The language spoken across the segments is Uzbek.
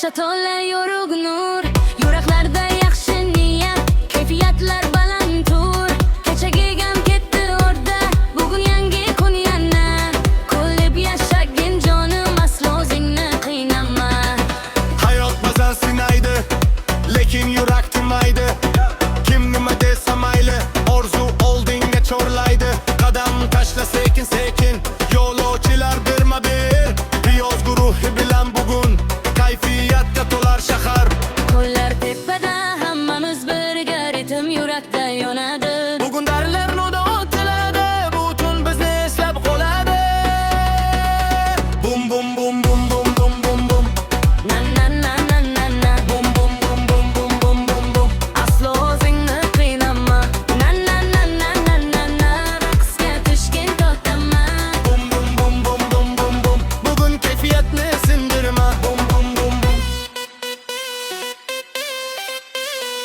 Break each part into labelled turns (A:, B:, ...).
A: quvoncha to'la yorug' nur, yuraklarda yaxshi niyat, kayfiyatlar baland tur. Kechagi gam ketdi o'rda, bugun yangi kun yana. Kulib yashagin jonim, aslo o'zingni qiynama.
B: Hayot ba'zan sinaydi, lekin yurak tinmaydi. Kim nima desa mayli, orzu oldinga chorlaydi. Qadam tashla sekin sekin, yo'lovchilar birma-bir. Piyoz guruhi bilan bugun kayfiyatga to'lar shahar.
A: Qo'llar tepada, hammamiz birga, ritm yurakda yonadi.
B: Bugun darlar nudo o'tiladi, butun bizni eslab qoladi. Bum bum bum bum bum bum bum bum.
A: Na na na na na na.
B: Bum bum bum bum bum bum bum bum.
A: Aslo o'zingni qiynama. Na na na na na na na. Raqsga tushgin to'xtama.
B: Bum bum bum bum bum bum bum. Bugun kayfiyatni sindirma. Bum bum bum bum.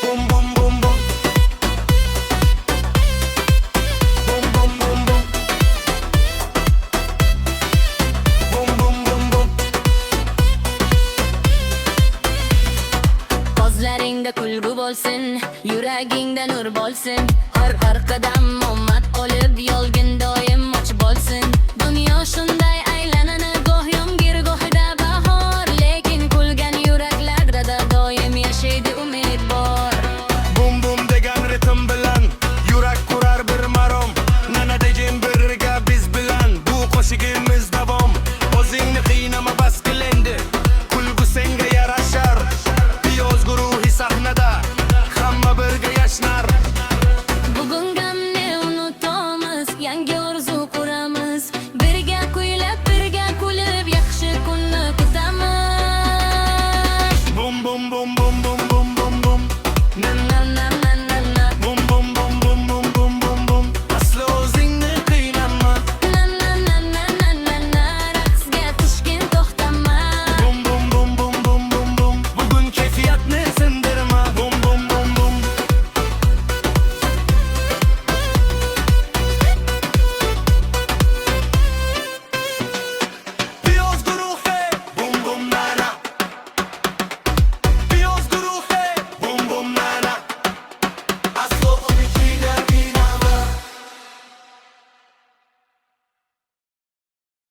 B: Bum bum bum bum. Bum bum bum bum. Bum bum bum bum.
A: Ko'zlaringda kulgu bo'lsin, yuragingda nur bo'lsin.